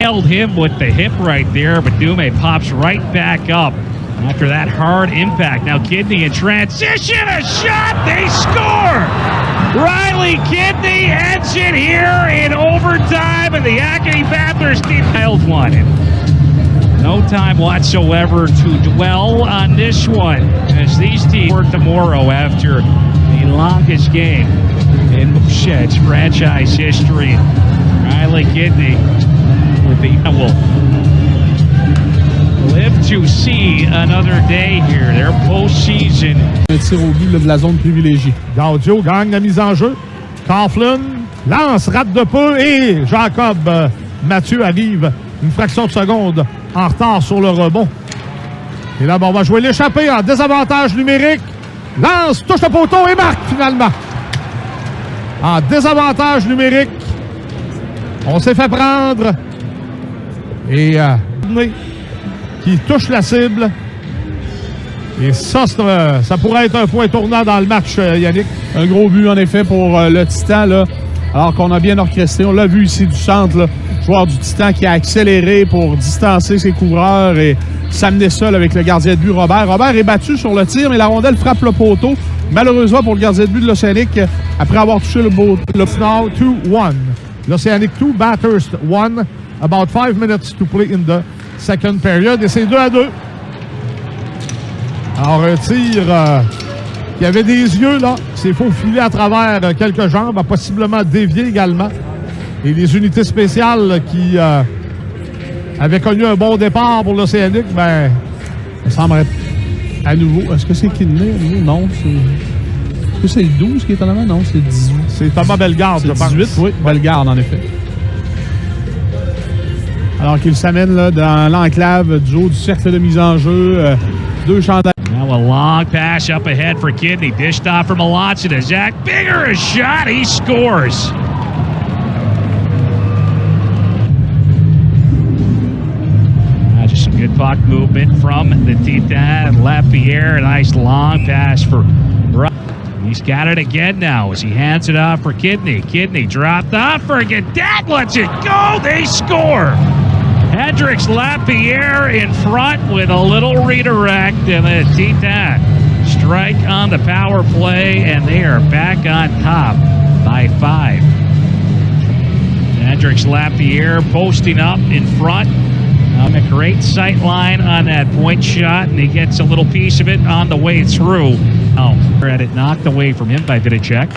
Nailed him with the hip right there, but Dume pops right back up after that hard impact. Now Kidney in transition, a shot, they score! Riley Kidney ends it here in overtime, and the Acadie Panthers team held one. No time whatsoever to dwell on this one, as these teams work tomorrow after the longest game in Moosehead's franchise history. Riley Kidney with the will live to see another day here. Their postseason. Un tir au but de la zone privilégiée. Gaudio gagne la mise en jeu. Coughlin lance, rate de peu et Jacob Mathieu arrive une fraction de seconde en retard sur le rebond. Et là, on va jouer l'échappée en désavantage numérique. Lance, touche le poteau et marque finalement. En désavantage numérique. On s'est fait prendre. Et qui touche la cible. Et ça, ça pourrait être un point tournant dans le match, Yannick. Un gros but, en effet, pour le Titan, là. Alors qu'on a bien orchestré. On l'a vu ici du centre, là. Joueur du Titan qui a accéléré pour distancer ses couvreurs et s'amener seul avec le gardien de but, Robert. Robert est battu sur le tir, mais la rondelle frappe le poteau. Malheureusement pour le gardien de but de l'Océanique, après avoir touché le beau... It's now 2-1. L'Océanique 2, Bathurst 1. About 5 minutes to play in the second period. Et c'est 2-2. Alors, un tir qui avait des yeux, là. C'est faufilé à travers quelques jambes, a possiblement dévié également. Et les unités spéciales qui avaient connu un bon départ pour l'Océanique, ben, ça semble être à nouveau. Est-ce que c'est Kidney? Non, c'est... Est-ce que c'est le 12 qui est en avant? Non, c'est 18. C'est Thomas Bellegarde, je pense. 18, oui. Bellegarde, en effet. Alors qu'il s'amène là, dans l'enclave du haut du cercle de mise en jeu. Deux chandails. Now a long pass up ahead for Kidney. Dished off from Alonso to Zach. Bigger a shot. He scores. Just some good puck movement from the Titan. Lapierre. A nice long pass for Russ. He's got it again now as he hands it off for Kidney. Kidney dropped off for Gadet. Lets it go. They score. Hendricks Lapierre in front with a little redirect, and the Titan strike on the power play, and they are back on top by 5. Hendricks Lapierre posting up in front. A great sight line on that point shot, and he gets a little piece of it on the way through. Had it knocked away from him by Vidicek.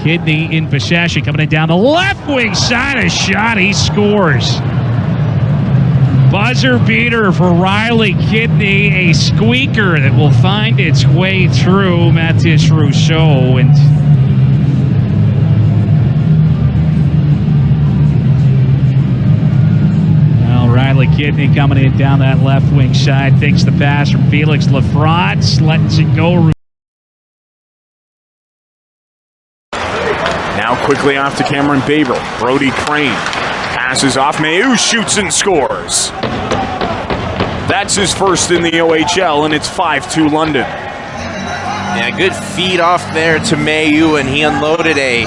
Kidney in possession, coming in down the left wing side, a shot, he scores. Buzzer beater for Riley Kidney, a squeaker that will find its way through Mathis Rousseau. And Riley Kidney coming in down that left wing side, takes the pass from Felix Lafrance, lets it go. Now quickly off to Cameron Baber. Brody Crane passes off. Mailloux shoots and scores. That's his first in the OHL, and it's 5-2 London. Yeah, good feed off there to Mailloux, and he unloaded a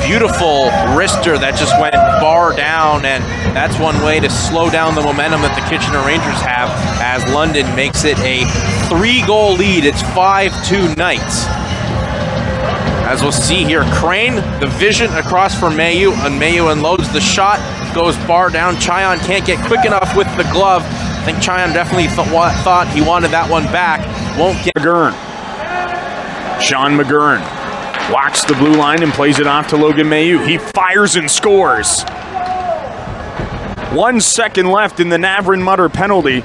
beautiful wrister that just went bar down, and that's one way to slow down the momentum that the Kitchener Rangers have as London makes it a 3-goal lead. It's 5-2 Knights. As we'll see here, Crane, the vision across for Mailloux, and Mailloux unloads the shot, goes bar down. Chyon can't get quick enough with the glove. I think Chyon definitely thought he wanted that one back. Won't get McGurn. Sean McGurn walks the blue line and plays it off to Logan Mailloux. He fires and scores. 1 second left in the Navrin Mutter penalty,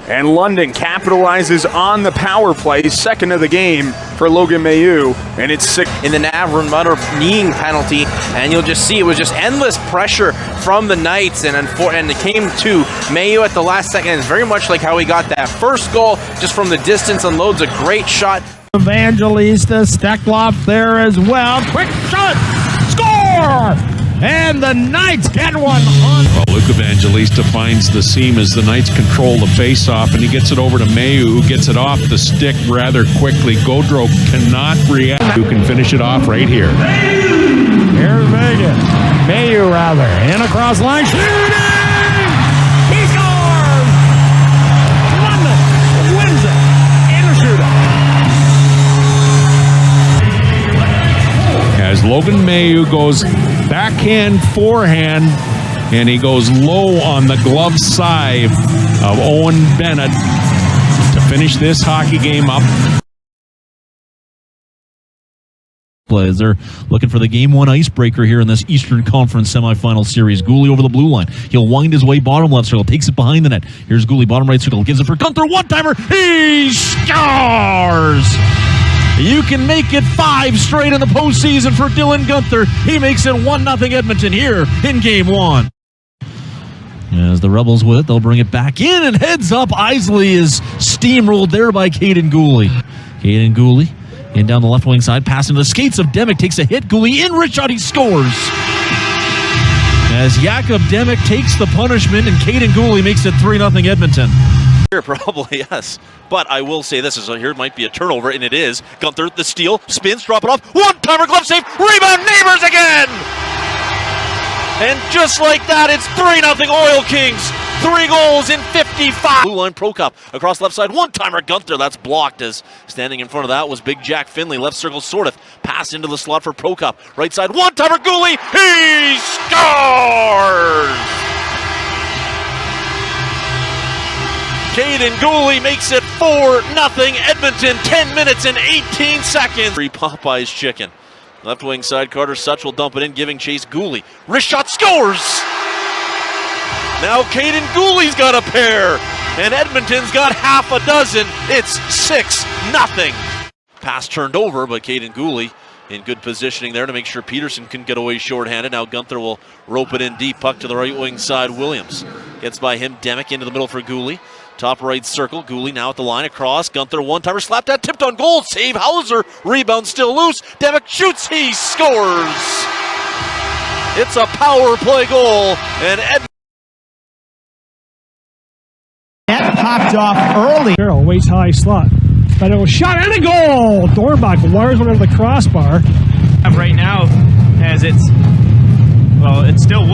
and London capitalizes on the power play, second of the game for Logan Mailloux, and it's 6 in the Navrin Mutter kneeing penalty, and you'll just see it was just endless pressure from the Knights, and it came to Mailloux at the last second. It's very much like how he got that first goal, just from the distance, unloads a great shot. Evangelista Steckloff there as well. Quick shot! Score! And the Knights get one on. Well, Luke Evangelista finds the seam as the Knights control the face-off, and he gets it over to Mailloux, who gets it off the stick rather quickly. Gaudreau cannot react. Who can finish it off right here. Here's Vegas. Mailloux Crowther. And across line. Shooting! He scores! London wins it in the shootout. As Logan Mailloux goes backhand, forehand, and he goes low on the glove side of Owen Bennett to finish this hockey game up. As they're looking for the Game 1 icebreaker here in this Eastern Conference semifinal series. Gooley over the blue line. He'll wind his way bottom left circle. Takes it behind the net. Here's Gooley, bottom right circle. Gives it for Gunther. One-timer. He scores! You can make it 5 straight in the postseason for Dylan Gunther. He makes it 1-0 Edmonton here in Game 1. As the Rebels with it, they'll bring it back in, and heads up. Isley is steamrolled there by Caden Gooley. Caden Gooley in down the left wing side, passing to the skates of Demick, takes a hit. Gooley in, rich shot, he scores. As Jakob Demick takes the punishment, and Caden Gooley makes it 3-0 Edmonton. Probably, yes. But I will say this, here it might be a turnover, and it is. Gunther, the steal, spins, drop it off. One-timer, glove save, rebound, Neighbors again! And just like that, it's 3-0 Oil Kings. 3 goals in 55. Blue line Prokop across left side. One-timer Gunther. That's blocked as standing in front of that was Big Jack Finley. Left circle Sortith. Pass into the slot for Prokop. Right side. One-timer Gooley. He scores! Caden Gooley makes it 4-0 Edmonton. 10 minutes and 18 seconds. Free Popeye's chicken. Left wing side, Carter Such will dump it in, giving chase Gooley. Wrist shot, scores! Now Caden Gooley's got a pair, and Edmonton's got half a dozen. It's 6-0. Pass turned over, but Caden Gooley in good positioning there to make sure Peterson can get away shorthanded. Now Gunther will rope it in deep, puck to the right wing side. Williams gets by him, Demick into the middle for Gooley. Top right circle, Gooley now at the line across. Gunther one-timer, slapped at, tipped on goal, save Hauser, rebound still loose. Demick shoots, he scores! It's a power play goal, and That popped off early. Carroll waist high slot. But it was shot and a goal! Dornbach wires one under the crossbar. Right now, as it's still.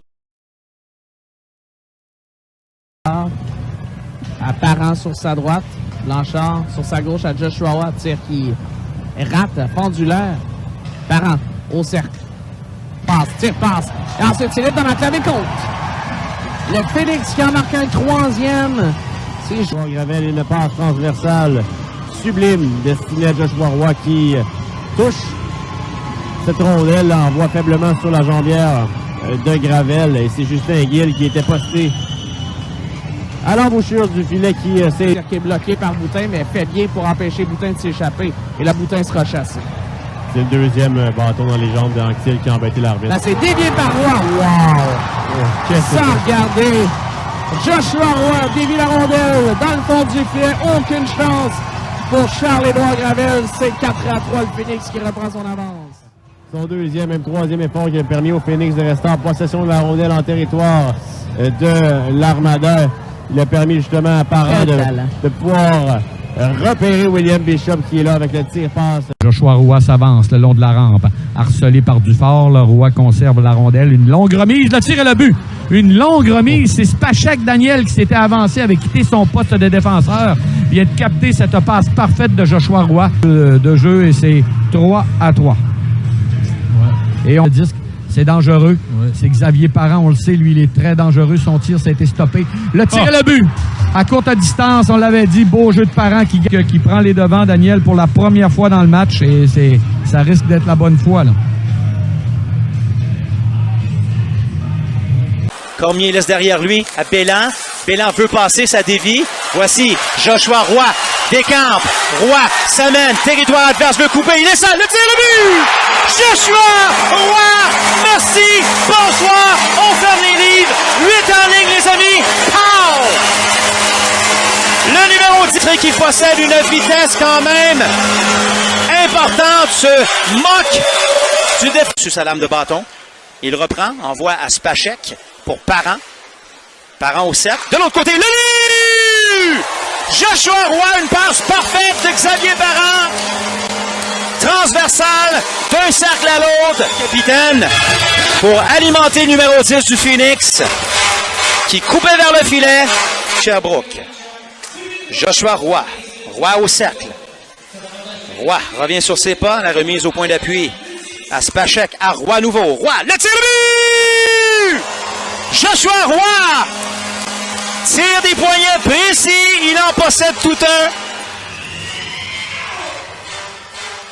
À Parent sur sa droite, Blanchard sur sa gauche à Joshua Roy, tir qui rate, pendulaire. Parent au cercle. Passe, tire, passe. Et ensuite, tiré dans la clavier compte. Le Phoenix qui a marqué un 3e. C'est Joshua Gravel et une passe transversale sublime destinée à Joshua Roy qui touche cette rondelle, envoie faiblement sur la jambière de Gravel. Et c'est Justin Gill qui était posté à l'embouchure du filet qui est bloqué par Boutin, mais fait bien pour empêcher Boutin de s'échapper. Et la Boutin sera chassé. C'est le deuxième bâton dans les jambes d'Anctil qui a embêté l'arbitre. Là, c'est dévié par Roy. Wow! Sans regarder. Joshua Roy dévie la rondelle dans le fond du filet. Aucune chance pour Charles-Édouard Gravel. C'est 4-3 le Phoenix qui reprend son avance. Son deuxième, même troisième effort qui a permis au Phoenix de rester en possession de la rondelle en territoire de l'Armada. Il a permis justement à Parent de pouvoir repérer William Bishop qui est là avec le tir-passe. Joshua Roy s'avance le long de la rampe. Harcelé par Dufort, le Roy conserve la rondelle. Une longue remise, le tir et le but. Une longue remise, c'est Spachek Daniel qui s'était avancé, avait quitté son poste de défenseur. Vient de capter cette passe parfaite de Joshua Roy de jeu et c'est 3-3. Ouais. Et on dit c'est dangereux. Ouais. C'est Xavier Parent, on le sait, lui, il est très dangereux. Son tir, ça a été stoppé. Le tir et le but! À courte distance, on l'avait dit, beau jeu de Parent qui prend les devants, Daniel, pour la première fois dans le match. Et ça risque d'être la bonne fois, là. Cormier laisse derrière lui à Bélan. Bélan veut passer, ça dévie. Voici Joshua Roy, décampe. Roy s'amène, territoire adverse, veut couper. Il est sale, le tir, le but! Joshua Roy, merci, bonsoir, on ferme les livres. 8 en ligne, les amis. Pow! Le numéro 10 qui possède une vitesse quand même importante, se moque du défenseur sur sa lame de bâton. Il reprend, envoie à Spachek pour Parent. Parent au cercle. De l'autre côté, le but! Joshua Roy, une passe parfaite de Xavier Parent. Transversale, d'un cercle à l'autre. Capitaine pour alimenter le numéro 10 du Phoenix qui coupait vers le filet. Sherbrooke. Joshua Roy. Roy au cercle. Roy revient sur ses pas. La remise au point d'appui à Spacek, à Roy nouveau. Roy, le tir de but! Joshua Roy tire des poignets précis. Il en possède tout un.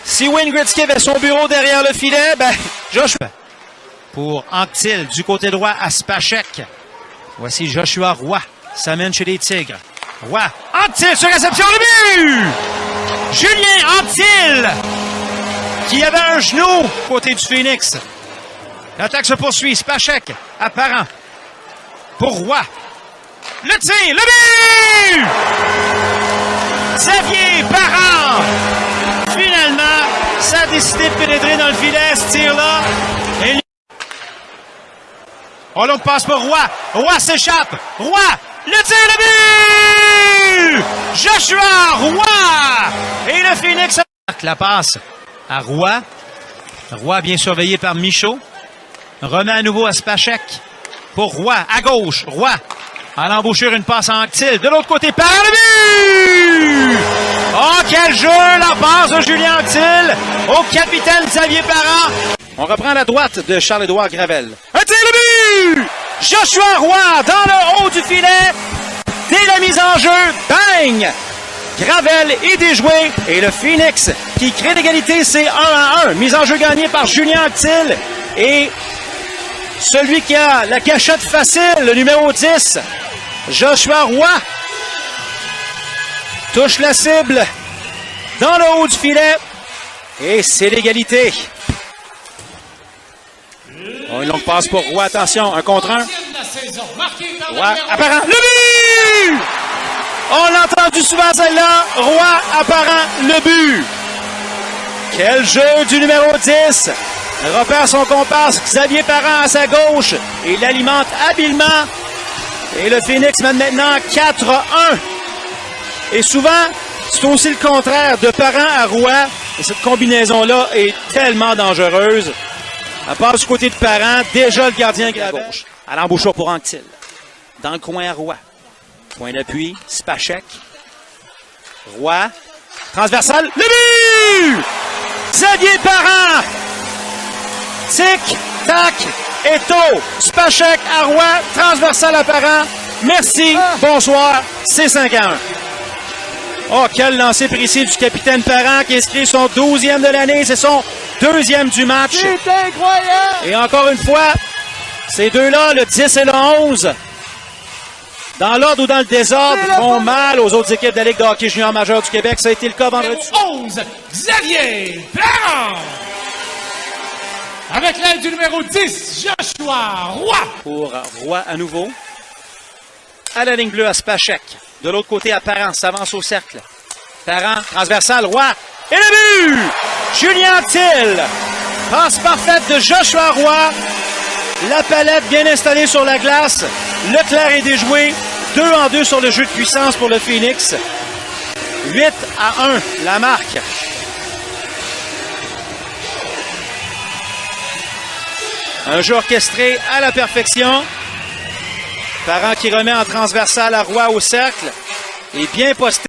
Si Wayne Gretzky avait son bureau derrière le filet, ben, Joshua. Pour Anctil, du côté droit à Spacek. Voici Joshua Roy. S'amène chez les Tigres. Roy, Anctil sur réception de but! Julien Anctil, qui avait un genou côté du Phoenix. L'attaque se poursuit. Spacek, apparent. Pour Roy. Le tir, le but! Xavier Parent. Finalement, ça a décidé de pénétrer dans le filet, ce tir-là. Et... oh, l'autre passe pour Roy. Roy s'échappe. Roy, le tir, le but! Joshua Roy! Et le Phoenix marque la passe à Roy. Roy bien surveillé par Michaud. Remet à nouveau à Spacek. Pour Roy, à gauche. Roy, à l'embouchure, une passe en Anctil. De l'autre côté, par le but! Oh, quel jeu! La passe de Julien Anctil au capitaine Xavier Parent. On reprend la droite de Charles-Édouard Gravel. Un tir de but! Joshua Roy dans le haut du filet. Dès la mise en jeu, bang! Gravel est déjoué. Et le Phoenix qui crée l'égalité, c'est 1-1. Mise en jeu gagnée par Julien Anctil. Et celui qui a la cachette facile, le numéro 10, Joshua Roy, touche la cible dans le haut du filet. Et c'est l'égalité. Oh, une longue passe pour Roy. Attention, un contre un. Roy, apparent. Le but! On l'a entendu souvent celle-là. Roy, apparent, le but. Quel jeu du numéro 10. Repère son comparse Xavier Parent à sa gauche. Et l'alimente habilement. Et le Phoenix mène maintenant 4-1. Et souvent, c'est aussi le contraire de Parent à Roy. Et cette combinaison-là est tellement dangereuse. À part du côté de Parent, déjà le gardien à gauche. À l'embouchure pour Anctil. Dans le coin à Roy. Point d'appui, Spacek. Roy. Transversal. Le but! Xavier Parent. Tic, tac, et tôt. Spacek à Roy. Transversal à Parent. Merci, bonsoir. C'est 5-1. Oh, quel lancer précis du capitaine Parent qui inscrit son 12e de l'année. C'est son 2e du match. C'est incroyable! Et encore une fois, ces deux-là, le 10 et le 11, dans l'ordre ou dans le désordre, font mal aux autres équipes de la Ligue de hockey junior majeure du Québec. Ça a été le cas vendredi. 11, Xavier Parent! Avec l'aide du numéro 10, Joshua Roy! Pour Roy à nouveau. À la ligne bleue à Spacek. De l'autre côté à Parent, s'avance au cercle. Parent, transversal, Roy. Et le but! Julien Anctil. Passe parfaite de Joshua Roy. La palette bien installée sur la glace. Leclerc est déjoué. 2-2 sur le jeu de puissance pour le Phoenix. 8-1, la marque. Un jeu orchestré à la perfection. Parent qui remet en transversal à Roy au cercle. Et bien posté.